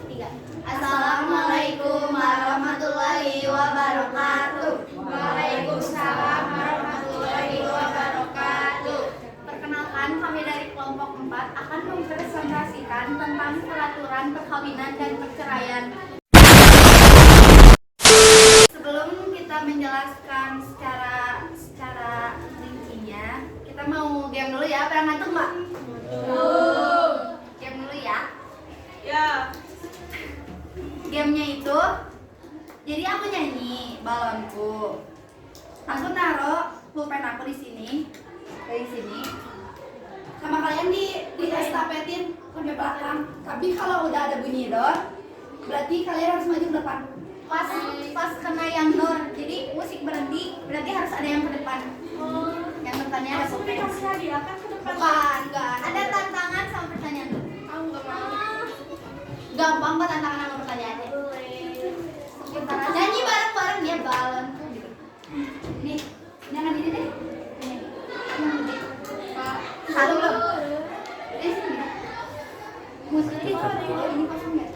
Tiga. Assalamualaikum warahmatullahi wabarakatuh. Waalaikumsalam warahmatullahi wabarakatuh. Perkenalkan, kami dari kelompok 4 akan mempresentasikan tentang peraturan perkawinan dan perceraian. Sebelum kita menjelaskan secara rincinya, kita mau game dulu ya. Apa yang ngantuk, Mbak? Game dulu ya. Ya. Gamenya itu, jadi aku nyanyi balonku. Aku taruh pulpen aku di sini, dari sini. Sama kalian di estafetin ke belakang. Tapi kalau udah ada bunyi dor, berarti kalian harus maju ke depan. Pas kena yang dor, jadi musik berhenti, berarti harus ada yang ke depan. Yang depannya ada pulpen. Bukan, enggak. Ada tantangan sama pertanyaan. Aku nggak mau. Gampang kok tantangan sama pertanyaannya. Nyanyi bareng-bareng dia balonku gitu. Nih, jangan ini deh. Satu belum? Sini. Musiknya ini kosong nggak?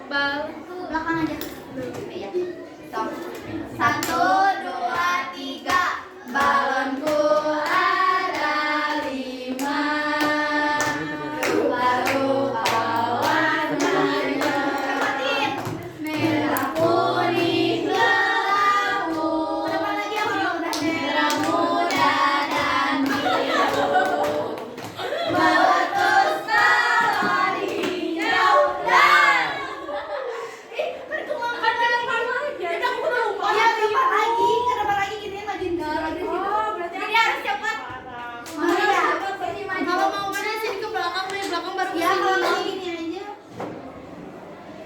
Balonku. Belakang aja. Iya. Stop. 1, 2, 3. Balonku ada 5. Rupa-rupa warnanya. Merah, kuning, labu. Depan lagi yang udah merah muda dan biru. Meletus salon hijau dan ke depan lagi gini majuin ke lagi situ. Jadi harus cepat. Kalau mau mana sini ke belakang, dari belakang baru ya. Kalau mau gini aja.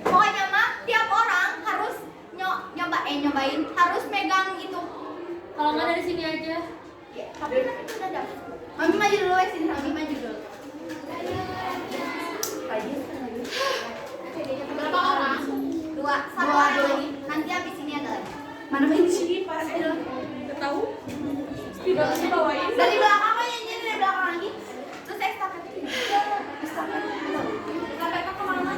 Pokoknya mah tiap orang harus nyobain harus megang itu. Kalau nggak dari sini aja. Ya, tapi nanti itu udah dapat. Mami maju dulu ya sini, Mami maju dulu. Berapa orang? 2. Satu orang lagi. Nanti habis ini ada lagi. Mana benci? Tahu? Tidak dibawain. Dari belakang aja, nyanyi dari belakang lagi. Terus estafet ini. Estafet kemana?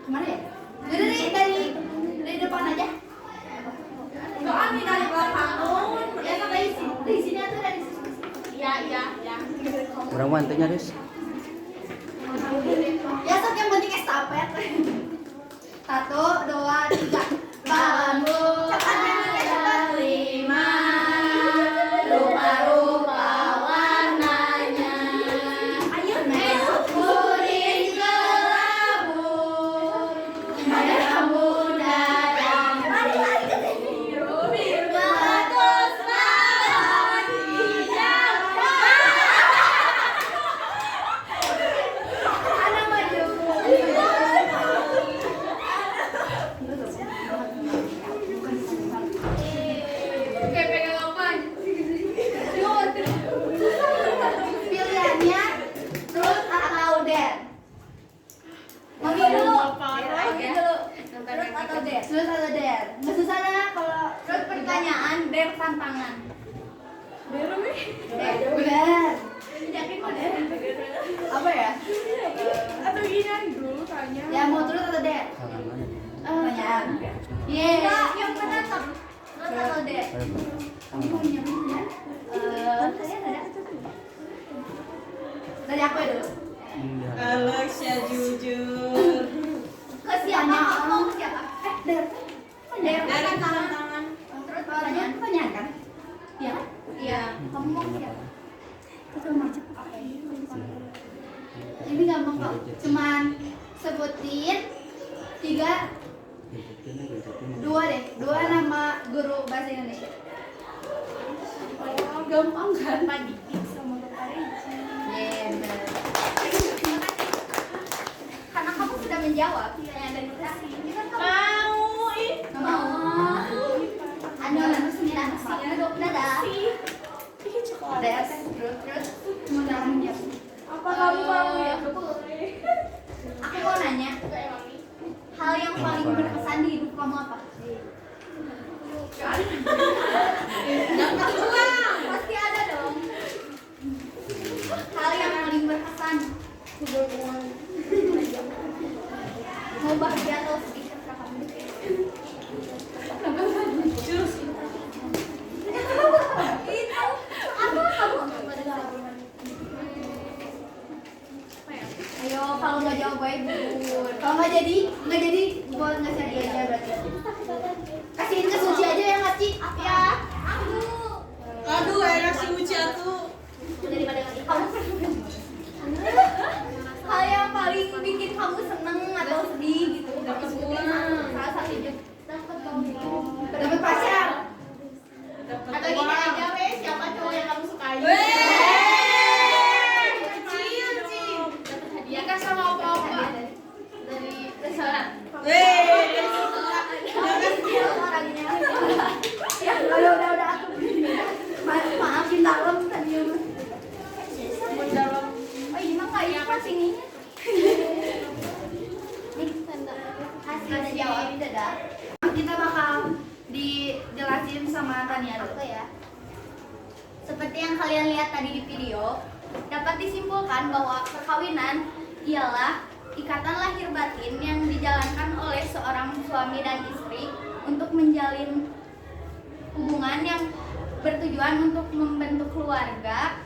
Kemana ya? Dari depan aja. Doang nih dari belakang. Ya dari sini atau dari sini? Ya. Kurang mantunya, Des. Ya sok yang penting estafet. 1, 2, 3. Balonku ada 5. Rupa-rupa warnanya. Ayo merah, kuning, kelabu. Merah muda dan biru. Meletus salon hijau. Ana maju. Oke, pegang apa? Pilihannya truth atau dare. Mami dulu. Mami dulu. Truth atau dare? Truth atau dare? Nggak susah lah kalau truth pertanyaan, dare tantangan. Dare. Benar. Yakin kok dare? Apa ya? Atau gini dulu tanya. Ya mau truth atau dare? Pertanyaan. Iya. Yang benar tuh. Truth atau dare? Kamu mau nyiapin ya? Kalian ada? Dari aku ya dulu. Alexia jujur. Ke siapa? Kamu ke siapa? Dari Dari tangan. Terus pertanyaan kan? Iya kan? Iya. Kamu mau ke siapa? Itu macam apa ini? Ini gampang kok. Cuman sebutin 3, 2 deh. 2 nama guru bahasa Indonesia. Gampang kan? Pak Dikit sama Bapak Reci. Benar. Karena kamu sudah menjawab pertanyaan dari kita. Kita kan Mau ih. nggak mau. Anda harus sembilan duduk dadah. Des, terus mau nanya. Apa kamu mau ya? Aku mau nanya. Hal yang paling berkesan di hidup kamu apa? Dapat uang, pasti ada dong. Hal yang paling berkesan. Uang. yang bahagia atau sedih terserah kamu. Jurus. Itu apa kamu? Ayo, kalau nggak jawab baik gugur. Kalau nggak jadi gua nggak jadi aja berarti. Kasihin ke Suci aja ya ngasih. Ya. Aduh, enak si Uci atuh. Daripada ngasih kamu. Hal yang paling bikin kamu seneng atau sedih gitu. Salah satunya dapat pacar. Atau gini aja weh, siapa cowok yang kamu sukai? Nikah sama apa-apa dari restoran. Orangnya. Ya, udah aku. Maafin dalam tadi. Dalam. Oh, ini mah kayak apa sih ini? Nih, hasil jawab itu dah. Kita bakal dijelasin sama Tania dulu ya. Seperti yang kalian lihat tadi di video, dapat disimpulkan bahwa perkawinan ialah ikatan lahir batin yang dijalankan oleh seorang suami dan istri untuk menjalin hubungan yang bertujuan untuk membentuk keluarga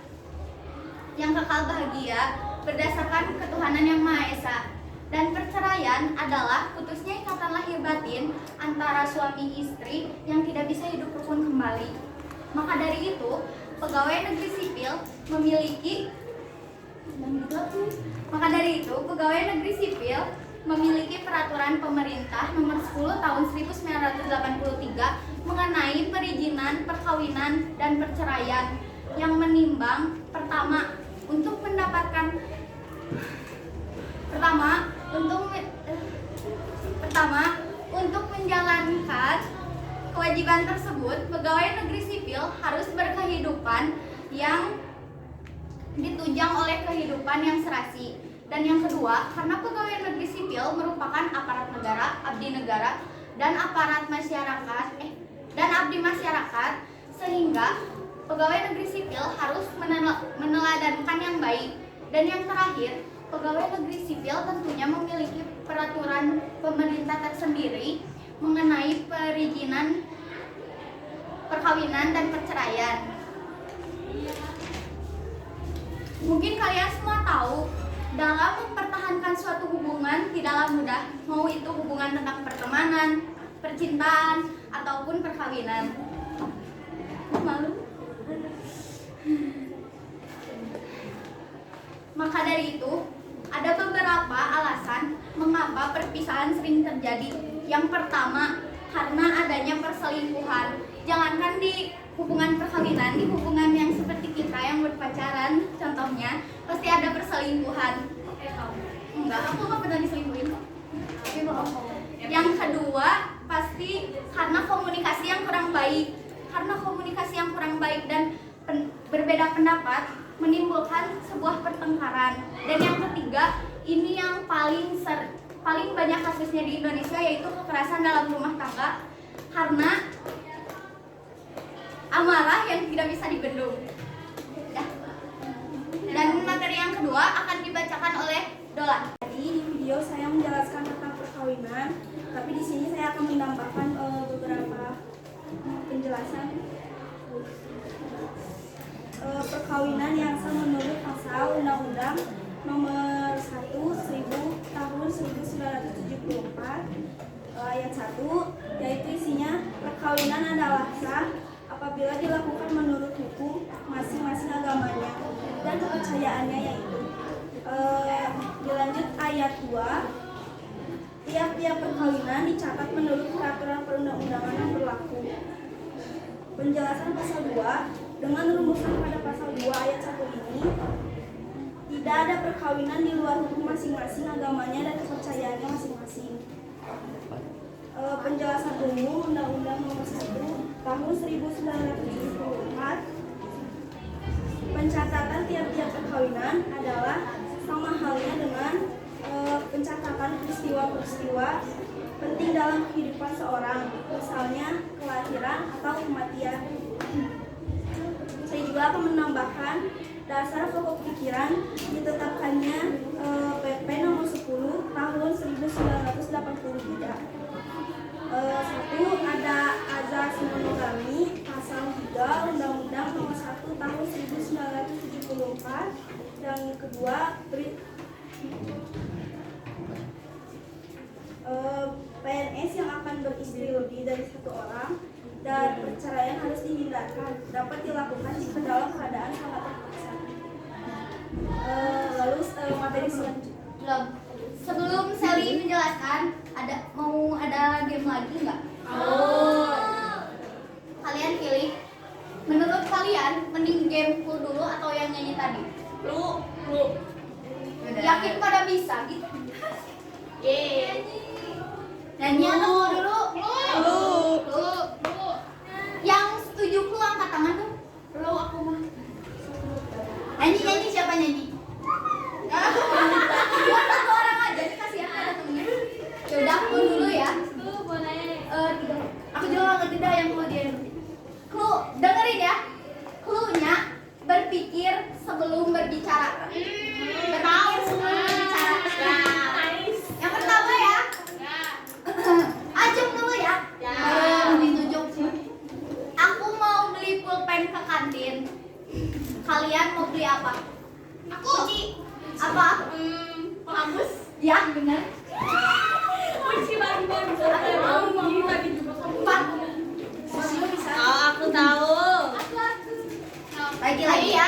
yang kekal bahagia berdasarkan ketuhanan yang Maha Esa. Dan perceraian adalah putusnya ikatan lahir batin antara suami istri yang tidak bisa hidup rukun kembali. Maka dari itu, pegawai negeri sipil memiliki peraturan pemerintah nomor 10 tahun 1983 mengenai perizinan perkawinan dan perceraian yang menimbang pertama untuk menjalankan kewajiban tersebut, pegawai negeri sipil harus berkehidupan yang ditunjang oleh kehidupan yang serasi. Dan yang kedua, karena pegawai negeri sipil merupakan aparat negara, abdi negara, dan abdi masyarakat, sehingga pegawai negeri sipil harus meneladankan yang baik. Dan yang terakhir, pegawai negeri sipil tentunya memiliki peraturan pemerintah tersendiri mengenai perizinan perkawinan dan perceraian. Mungkin kalian semua tahu, dalam mempertahankan suatu hubungan tidaklah mudah, mau itu hubungan tentang pertemanan, percintaan, ataupun perkawinan. Malu. Maka dari itu, ada beberapa alasan mengapa perpisahan sering terjadi. Yang pertama, karena adanya perselingkuhan. Jangankan di hubungan perkawinan, di hubungan yang seperti kita yang berpacaran, contohnya, pasti ada perselingkuhan. Enggak, aku nggak pernah diselingkuhin kok. Tapi bohong. Yang kedua, pasti karena komunikasi yang kurang baik. Karena komunikasi yang kurang baik dan berbeda pendapat menimbulkan sebuah pertengkaran. Dan yang ketiga, ini yang paling banyak kasusnya di Indonesia, yaitu kekerasan dalam rumah tangga karena amarah yang tidak bisa dibendung. Dan materi yang kedua akan dibacakan oleh Dola. Jadi di video saya menjelaskan tentang perkawinan, tapi di sini saya akan menambahkan beberapa penjelasan. Perkawinan yang sah menurut pasal Undang-Undang Nomor 1 tahun 1974 ayat 1, yaitu isinya perkawinan adalah sah apabila dilakukan menurut hukum masing-masing agamanya dan kepercayaannya, yaitu dilanjut ayat 2, tiap-tiap perkawinan dicatat menurut peraturan perundang-undangan yang berlaku. Penjelasan pasal 2, dengan rumusan pada pasal 2 ayat 1 ini, tidak ada perkawinan di luar hukum masing-masing agamanya dan kepercayaannya masing-masing. Penjelasan umum Undang-Undang Nomor 1 Tahun 1974, pencatatan tiap-tiap perkawinan adalah sama halnya dengan pencatatan peristiwa-peristiwa penting dalam kehidupan seorang, misalnya kelahiran atau kematian. Saya juga akan menambahkan dasar pokok pikiran ditetapkannya PP nomor 10 tahun 1984 kedua, PNS yang akan beristri lebih dari satu orang dan perceraian harus dihindarkan. Dapat dilakukan jika dalam keadaan sangat terpaksa. Lalu materi selanjutnya. Belum. Sebelum Sally menjelaskan, mau ada game lagi nggak? Kalian pilih. Menurut kalian, mending game full dulu atau yang nyanyi tadi? Lu. Yakin pada bisa gitu? Nyanyi atau full dulu? Lu. Yang setuju lu angkat tangan tuh. Lu aku mah. Nyanyi siapa nyanyi? Cuma satu orang aja, ini kasihan ada temennya. Yaudah, aku dulu ya. Aku juga gak ngerti dah yang clue dia ngerti. Clue, dengerin ya. Clue-nya berpikir sebelum berbicara. Berpikir sebelum berbicara. Yang pertama ya. Ajeng dulu ya. Baru ditunjuk. Aku mau beli pulpen ke kantin. Kalian mau beli apa? Aku. Uci. Apa? Kamus. Ya, benar. Empat. Aku tahu. Lagi ya.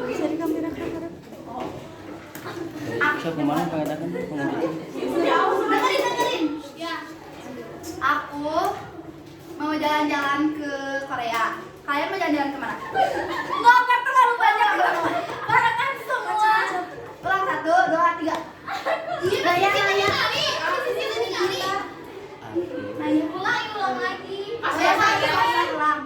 Bisa di kamera kamera. So, kemana pengadakan? Dengerin. Aku mau jalan-jalan ke Korea. Kalian mau jalan-jalan kemana? Nggak akan terlalu banyak. Karena kan semua. Ulang 1, 2, 3. Iya, ulang lagi. Ulang.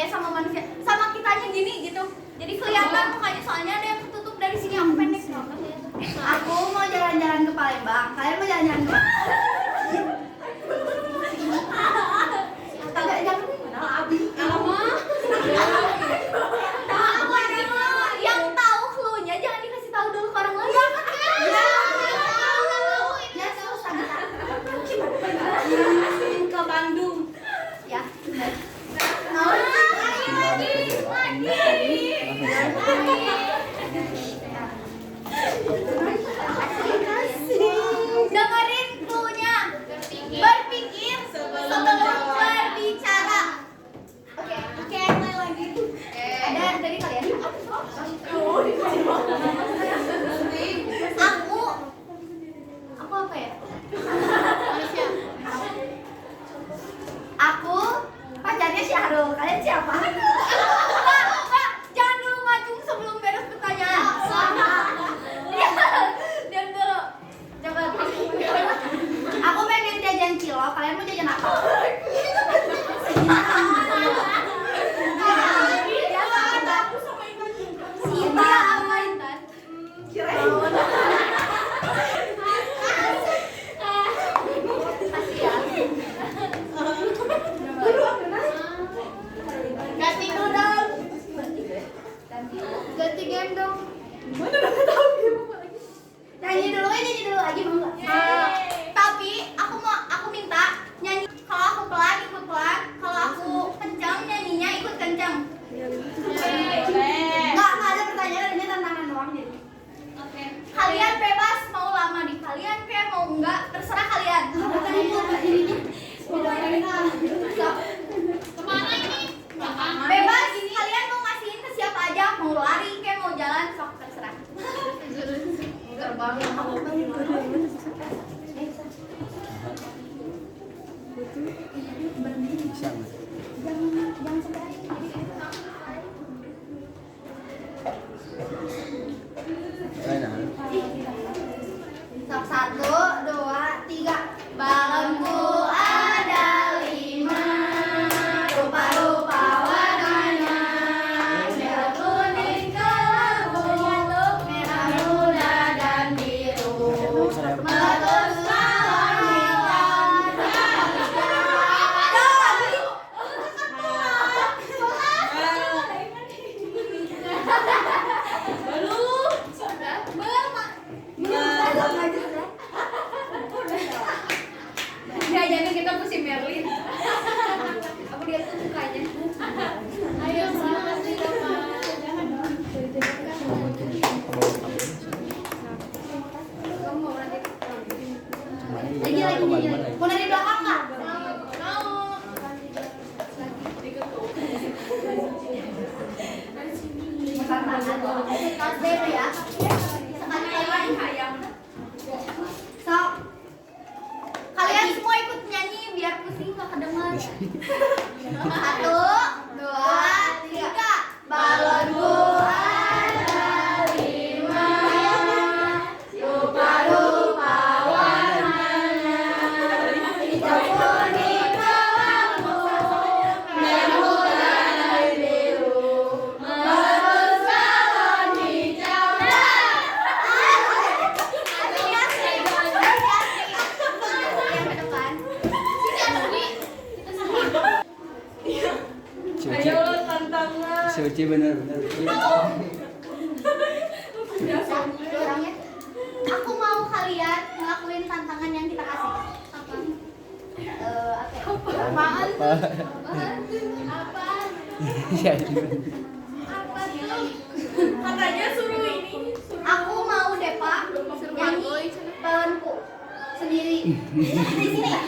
Sama manusia. Sama kitanya gini gitu. Jadi kelihatan mukanya, soalnya ada yang ketutup dari sini. Aku pendek. Aku mau jalan-jalan ke Palembang. Kalian mau jalan-jalan ke mana? Yang tahu clue-nya jangan dikasih tahu dulu ke orang lain. Ya, susah. Ke Bandung. Ya. Dengerin clue-nya. Berpikir sebelum berbicara. Oke, mulai lagi. Ada dari kalian? Aku apa ya? Aku pacarnya Syahrul. Kalian siapa? Mbak, jangan dulu ngacung sebelum beres pertanyaan. Diam dulu. Coba. Aku pengen jajan cilok. Kalian mau jajan apa? Sita apa Intan? Kasih ya. Ganti dulu dong. Ganti game dong. Nyanyi dulu lagi mau nggak? Tapi aku minta nyanyi. Kalau aku pelan ikut pelan, kalau aku kencang nyanyinya ikut kencang. Nggak ada pertanyaan, ini tantangan doang jadi. Kalian bebas mau lama di kalian kayak mau enggak, terserah kalian. Kemana ini? Bebas, kalian mau ngasihin ke siapa aja, mau lari kayak mau jalan, sok terserah. Terbang. Bisa nggak? Jangan sampai sok 1, 2, 3. Balonku ada 5, rupa-rupa warnanya, merah kuning kelabu, merah muda dan biru deh ya. Sekali-kali. Sok. Kalian semua ikut nyanyi biar pusing nggak kedengar. 1, 2, 3. Balonku ada 5, rupa-rupa warnanya, hijau kuning kelambu, merah dan biru, bagus balon hijau. Suci. Ayo tantangan. Suci bener-bener. Orangnya. Aku mau kalian ngelakuin tantangan yang kita kasih. Apa? Apaan? Apa? Apaan? Ya. Apa tuh? Katanya suruh ini. Aku mau deh Pak nyanyi pelanku sendiri di sini.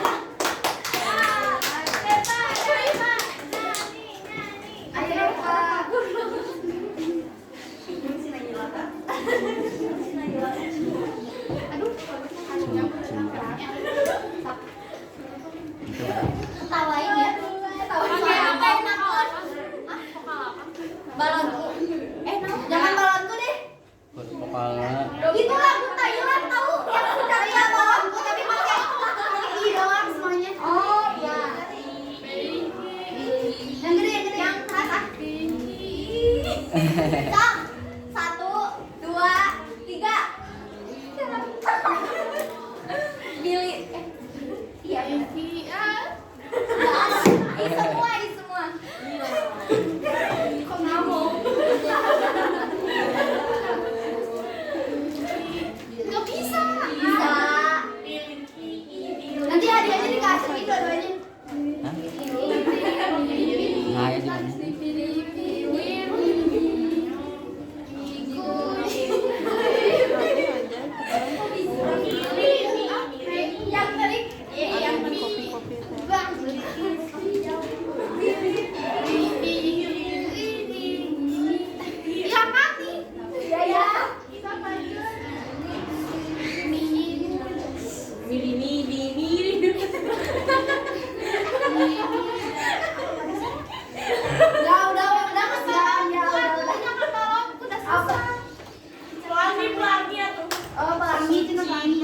Ayo deh Pak. Aduh, ketawain ya. Ketawain apa yang nakon? Balonku. Jangan balonku deh. Kepala. Itu lagu Thailand tahu yang sudah ya balonku tapi pakai i doang semuanya. Oh iya. Yang gede yang keras ah. Cak. 1, 2, 3. Billy. Iya. I semua. Kok nggak mau? Nggak bisa. Bisa. Nanti hadiahnya dikasih dua-duanya. Hah? Nah, ya di mana? Yang tadi, yang bang. Yang mati. Ya ya. Kita lanjut. Udah kasihan ya udah. Jangan tolong, udah susah. Pelangi tuh. Oh, pelangi cina pelangi.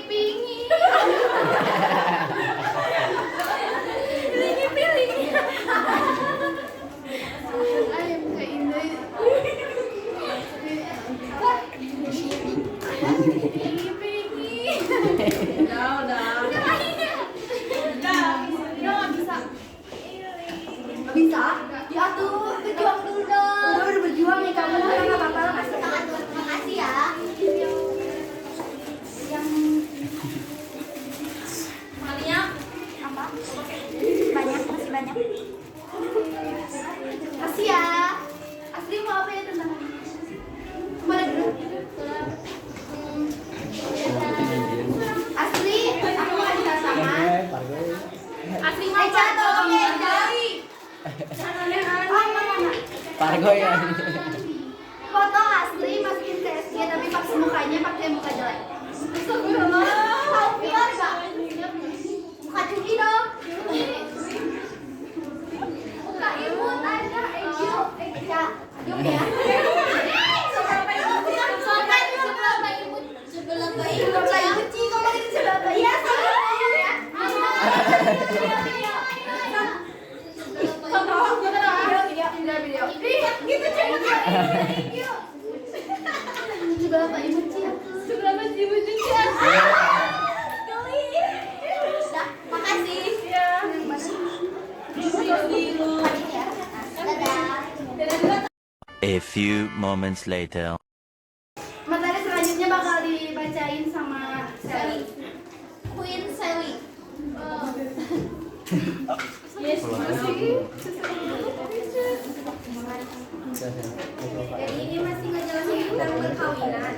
Pingi. Ayam keindah. Udah. Bisa? Ya tuh, berjuang dulu dong. Udah berjuang nih kamu, nggak apa-apa lah, kasih tangan dulu. Makasih ya. Yang Banyak. apa? Banyak, masih banyak. Kasih ya. Asli mau apa ya tentang? Boleh dulu. Asli, aku nggak bisa sama. Asli Eca tolong ya Eca. Oh, mana? Pargo ya. Foto asli masukin ke SG tapi pakai mukanya pakai muka jelek. Astagfirullah. Tahu pilar enggak? Muka cuci dong. Muka imut aja Ejo. Eca. Yuk ya. Seberapa imut? Seberapa imut sih? Kamu lagi seberapa? Iya, seberapa ya. Video. Gitu video. Seberapa imut sih? Seberapa imut sih? Dah, makasih. Dadah. A few moments later. Materi selanjutnya bakal dibacain sama Sally. Queen Sally. Yes, jadi ini masih ngejelasin tentang perkawinan.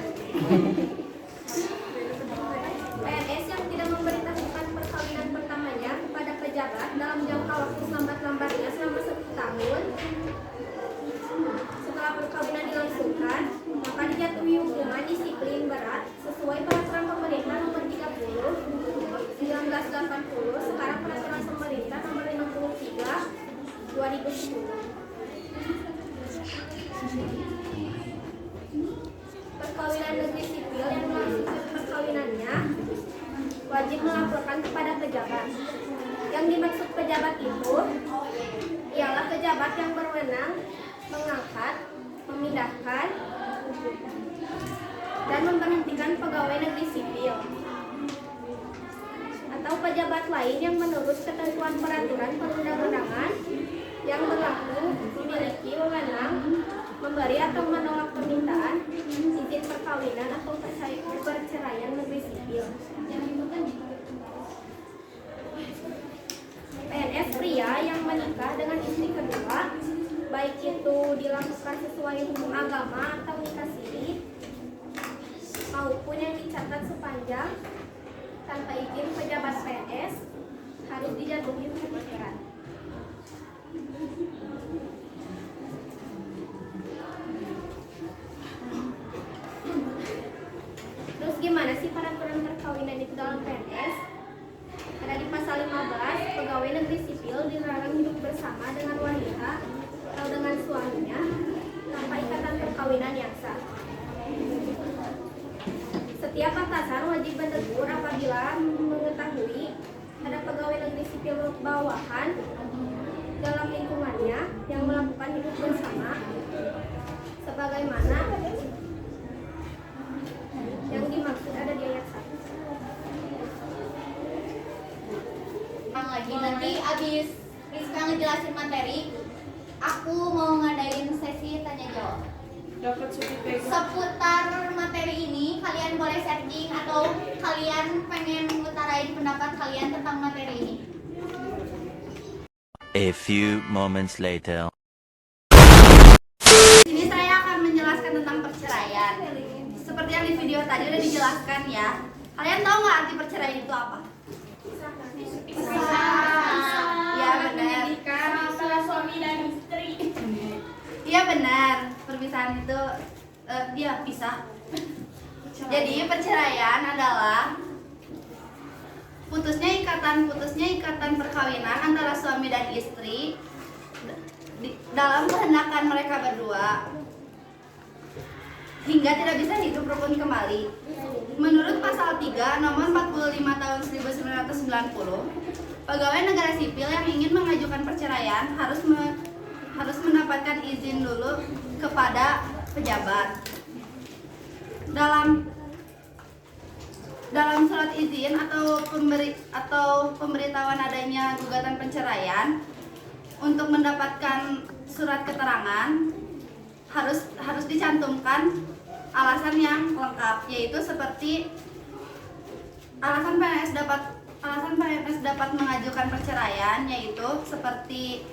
PNS yang tidak memberitahukan perkawinan pertamanya kepada pejabat dalam jangka waktu selambat-lambatnya selama 1 tahun Perkawinan negeri sipil yang melangsungkan perkawinannya wajib melaporkan kepada pejabat. Yang dimaksud pejabat itu ialah pejabat yang berwenang mengangkat, memindahkan, dan memberhentikan pegawai negeri sipil atau pejabat lain yang menurut ketentuan peraturan perundang-undangan yang berlaku memiliki wewenang memberi atau menolak permintaan izin perkawinan atau perceraian negeri sipil. PNS pria yang menikah dengan istri kedua, baik itu dilakukan sesuai hukum agama atau nikah siri, maupun yang dicatat sepanjang tanpa izin pejabat PNS, harus dijatuhi hukuman berat. Terus gimana sih peraturan perkawinan itu dalam PNS? Ada di pasal 15, pegawai negeri sipil dilarang hidup bersama dengan wanita atau dengan suaminya tanpa ikatan perkawinan yang sah. Setiap atasan wajib menegur apabila mengetahui ada pegawai negeri sipil bawahan dalam lingkungannya yang melakukan hidup bersama sebagaimana yang dimaksud ada di ayat 1. Lagi nanti abis Rizka ngejelasin materi, aku mau ngadain sesi tanya jawab Dapat supi seputar materi ini. Kalian boleh searching atau kalian pengen ngutarain pendapat kalian tentang materi ini. A few moments later. Di sini saya akan menjelaskan tentang perceraian. Seperti yang di video tadi udah dijelaskan ya. Kalian tahu nggak arti perceraian itu apa? Iya benar. antara suami dan istri. Iya benar. Perpisahan itu dia pisah. Jadi perceraian adalah putusnya ikatan perkawinan antara suami dan istri dalam kehendakan mereka berdua hingga tidak bisa hidup rukun kembali. Menurut pasal 3 nomor 45 tahun 1990, pegawai negara sipil yang ingin mengajukan perceraian harus mendapatkan izin dulu kepada pejabat. Dalam surat izin atau pemberitahuan adanya gugatan perceraian, untuk mendapatkan surat keterangan harus dicantumkan alasan yang lengkap, yaitu seperti alasan PNS dapat mengajukan perceraian, yaitu seperti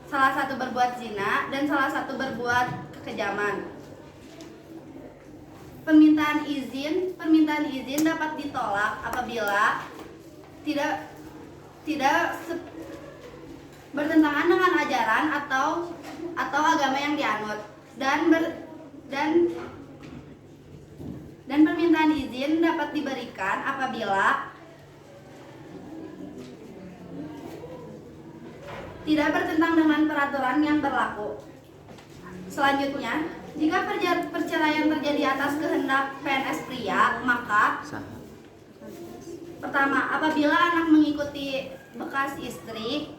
salah satu berbuat zina dan salah satu berbuat kekejaman. Permintaan izin dapat ditolak apabila tidak bertentangan dengan ajaran atau agama yang dianut, dan permintaan izin dapat diberikan apabila tidak bertentangan dengan peraturan yang berlaku. Selanjutnya, jika perceraian terjadi atas kehendak PNS pria, maka pertama, apabila anak mengikuti bekas istri,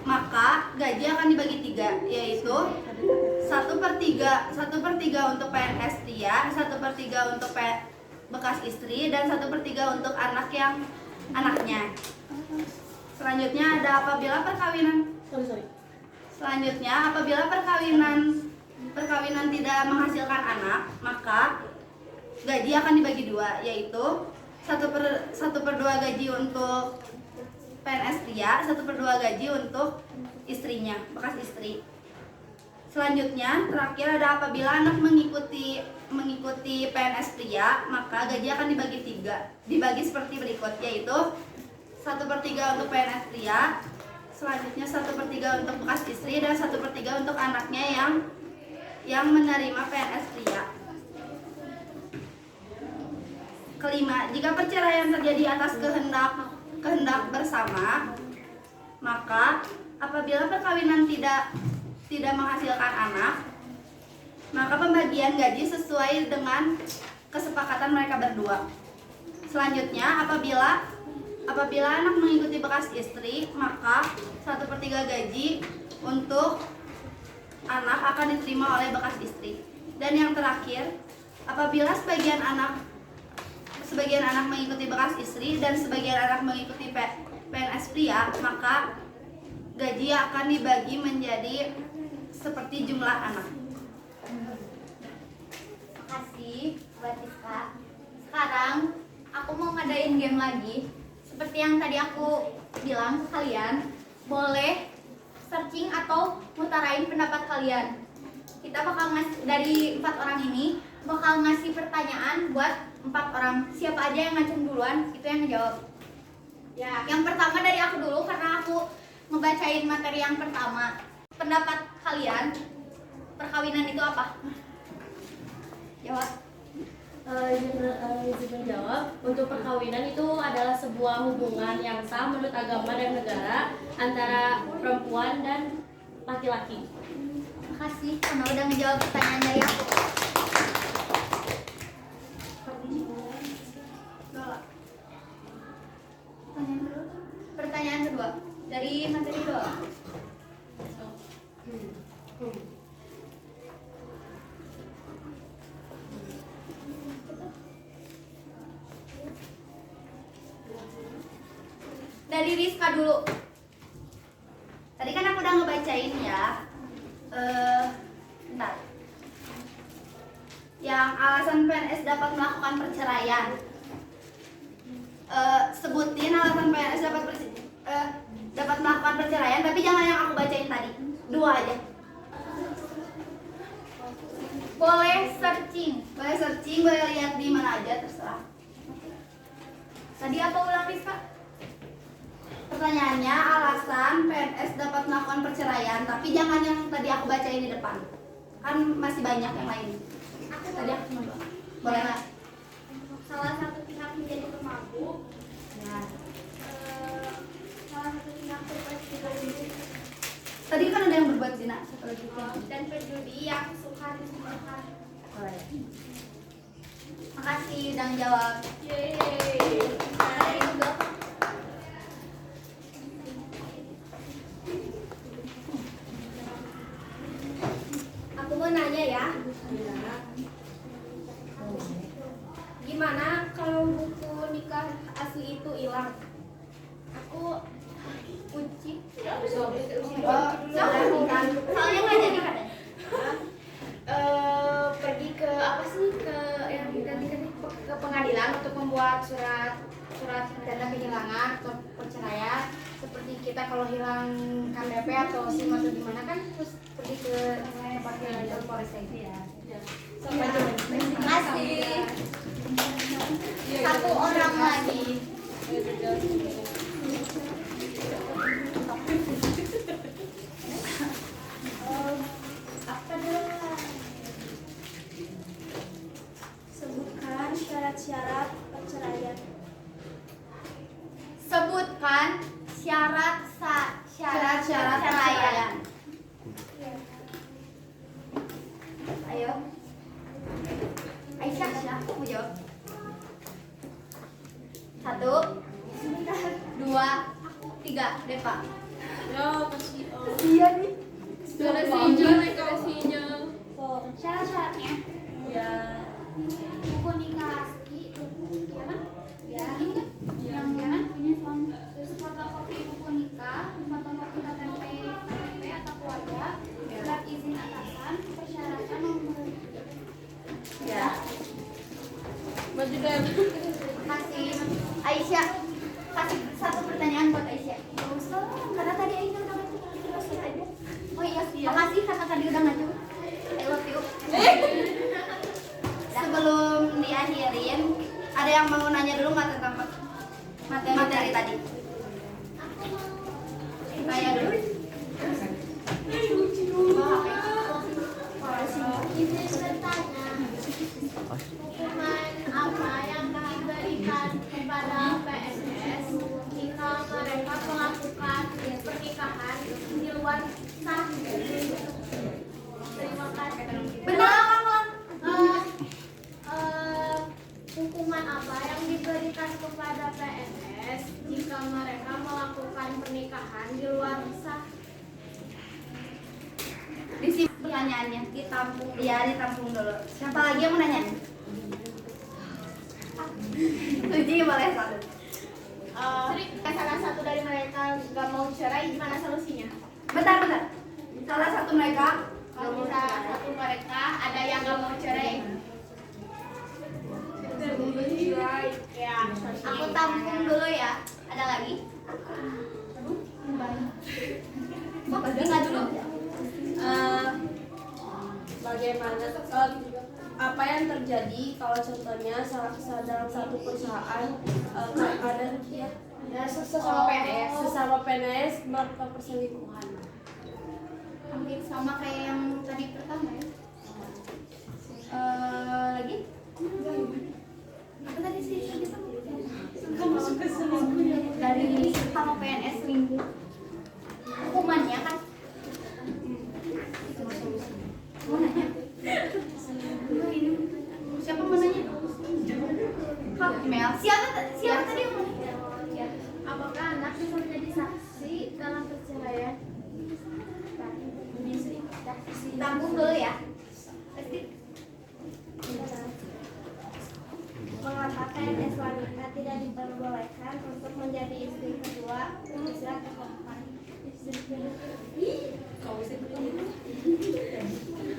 maka gaji akan dibagi 3, yaitu 1/3 untuk PNS pria, 1/3 untuk bekas istri, dan 1/3 untuk anaknya. Selanjutnya ada apabila perkawinan tidak menghasilkan anak, maka gaji akan dibagi 2, yaitu 1/2 gaji untuk PNS pria, 1/2 gaji untuk istrinya, bekas istri. Selanjutnya, terakhir ada apabila anak mengikuti PNS pria, maka gaji akan dibagi seperti berikut, yaitu 1/3 untuk PNS pria, selanjutnya 1/3 untuk bekas istri, dan 1/3 untuk anaknya yang menerima PNS pria. Kelima, jika perceraian terjadi atas kehendak bersama, maka apabila perkawinan tidak menghasilkan anak, maka pembagian gaji sesuai dengan kesepakatan mereka berdua. Selanjutnya, apabila anak mengikuti bekas istri, maka 1/3 gaji untuk anak akan diterima oleh bekas istri. Dan yang terakhir, apabila sebagian anak mengikuti bekas istri dan sebagian anak mengikuti PNS pria, maka gaji akan dibagi menjadi seperti jumlah anak. Makasih buat Rizka. Sekarang aku mau ngadain game lagi. Seperti yang tadi aku bilang ke kalian, boleh searching atau mutarain pendapat kalian. Kita bakal dari 4 orang ini bakal ngasih pertanyaan buat 4 orang. Siapa aja yang ngacung duluan, itu yang ngejawab. Ya, yang pertama dari aku dulu karena aku ngebacain materi yang pertama. Pendapat kalian, perkawinan itu apa? Jawab. Izin menjawab, untuk perkawinan itu adalah sebuah hubungan yang sah menurut agama dan negara antara perempuan dan laki-laki. Makasih karena udah ngejawab pertanyaan dari aku. Pertanyaan kedua dari materi doa. Dari Rizka dulu. Tadi kan aku udah ngebacain ya. Bentar. Yang alasan PNS dapat melakukan perceraian. Sebutin alasan PNS dapat melakukan perceraian, tapi jangan yang aku bacain tadi. 2 aja. Boleh searching. Boleh lihat di mana aja, terserah. Tadi apa ulang Rizka? Pertanyaannya alasan PNS dapat melakukan perceraian, tapi jangan yang tadi aku bacain di depan. Kan masih banyak yang lain. Tadi aku cuma 2. Boleh nggak? Salah satu pihak menjadi pemabuk. Ya. Salah satu pihak berbuat zina Tadi kan ada yang berbuat zina, satu lagi. dan penjudi yang suka disebutkan. Boleh. Makasih udah jawab. Yeay. Dari Indo. Aku mau nanya ya. Gimana kalau buku nikah asli itu hilang? Aku kunci. Soalnya nggak jadi kan? Pergi ke apa sih, ke yang tadi ke pengadilan untuk membuat surat tanda kehilangan atau perceraian, seperti kita kalau hilang KTP atau SIM atau gimana kan terus pergi ke tempat yang polres itu ya. Makasih. Satu orang lagi. Apa dulu? Sebutkan syarat-syarat perceraian. Sebutkan syarat-syarat perceraian. Ayo. Aisyah, mau jawab. 1, 2, 3, Deva. Ya, kasih. Iya nih. Durasinya. Syarat-syaratnya. Ya. Buku nikah asli, gimana? Ya, ini kan? Yang gimana? Punya suami. Terus fotokopi buku nikah, fotokopi KTP atau keluarga, surat izin atasan, persyaratan nomor. Ya. Baju dan. Kasih Aisyah, kasih satu pertanyaan buat Aisyah. Gak usah, karena tadi Aisyah udah ngacung. Oh iya, makasih karena tadi udah ngacung. I love you. Sebelum diakhirin, ada yang mau nanya dulu nggak tentang materi tadi? Tanya dulu. Izin bertanya, hukuman apa yang diberikan kepada PNS jika mereka melakukan pernikahan di luar sah? Terima kasih. Benar. pernikahan di luar sah. Di sini pertanyaannya Ditampung. iya ditampung dulu. Siapa lagi yang mau nanya? Suji boleh satu. Salah satu dari mereka gak mau cerai, gimana solusinya? Bentar. Salah satu mereka Kalau salah satu mereka ada yang gak mau cerai. Ya, Aku tampung dulu ya. Ada lagi? Kok tinggal dulu? Bagaimana apa yang terjadi kalau contohnya dalam satu perusahaan ada sesama PNS. sesama PNS melakukan perselingkuhan. Hampir sama kayak yang tadi pertama ya. Lagi? Apa tadi sih? Dari sama PNS selingkuh. Hukumannya kan? Mau nanya? Siapa mau nanya? Kak Mel. Siapa tadi yang mau nanya? Apakah anak bisa menjadi saksi dalam perceraian? Tampung dulu ya. Pasti Mengapa PNS wanita tidak diperbolehkan untuk menjadi istri kedua, istri keempat?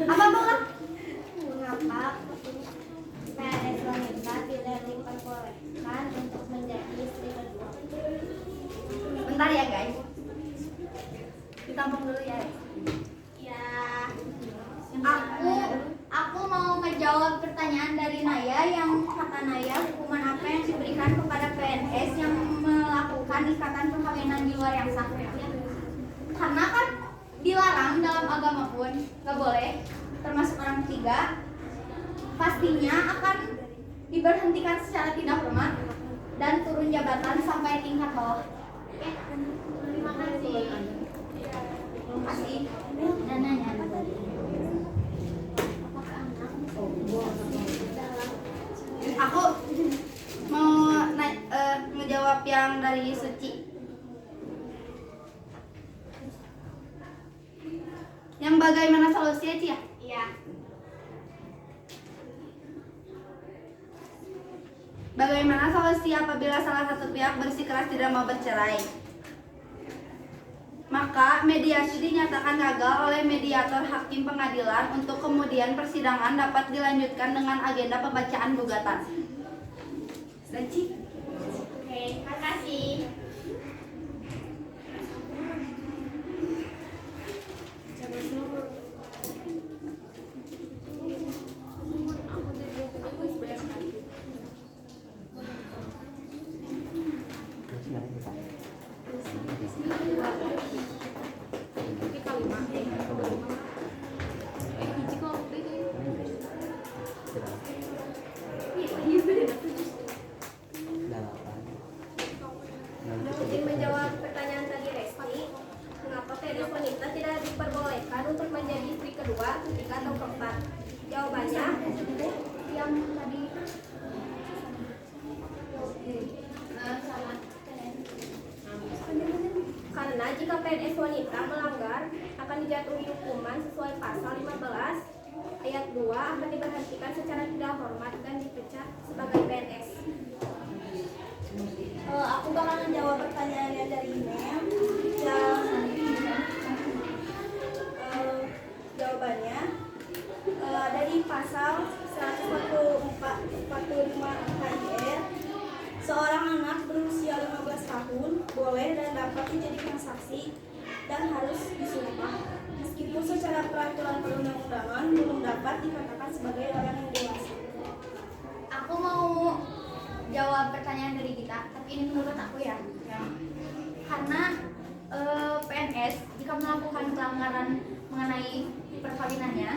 apa banget? Mengapa PNS wanita tidak diperbolehkan untuk menjadi istri kedua? Bentar ya guys. Ditampung dulu ya. Ya, Aku mau ngejawab pertanyaan dari Naya yang kata Naya hukuman apa yang diberikan kepada PNS yang melakukan ikatan perkawinan di luar yang sah. Karena kan dilarang dalam agama pun gak boleh, termasuk orang ketiga, pastinya akan diberhentikan secara tidak hormat dan turun jabatan sampai tingkat bawah. Oke, terima kasih. Terima kasih. Dan nanya apa tadi? Aku mau ngejawab yang dari Suci. Yang bagaimana solusinya, Ci ya? iya. Bagaimana solusi apabila salah satu pihak bersikeras tidak mau bercerai? Maka mediasi dinyatakan gagal oleh mediator hakim pengadilan untuk kemudian persidangan dapat dilanjutkan dengan agenda pembacaan gugatan. Suci? Oke, makasih. Ingin menjawab pertanyaan tadi Resti, mengapa PNS wanita tidak diperbolehkan untuk menjadi istri kedua, ketiga atau keempat? Jawabannya, Yang tadi karena jika PNS wanita melanggar akan dijatuhi hukuman sesuai pasal 15 ayat 2 akan diberhentikan secara tidak hormat dan dipecat sebagai PNS. Aku bakal menjawab pertanyaannya dari email. Yang Jawabannya ada di pasal 145 KIR. seorang anak berusia 15 tahun boleh dan dapat dijadikan saksi dan harus disumpah meskipun secara peraturan perundang-undangan belum dapat dikatakan sebagai orang yang dewasa. aku mau jawab pertanyaan dari kita, tapi ini menurut aku ya. Karena PNS jika melakukan pelanggaran mengenai perkawinannya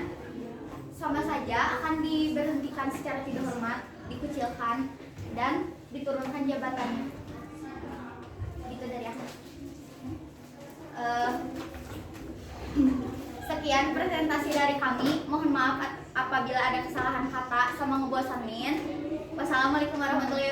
sama saja akan diberhentikan secara tidak hormat, dikucilkan dan diturunkan jabatannya. Gitu dari aku. Sekian presentasi dari kami. Mohon maaf apabila ada kesalahan kata sama ngebosanin. Wassalamualaikum warahmatullahi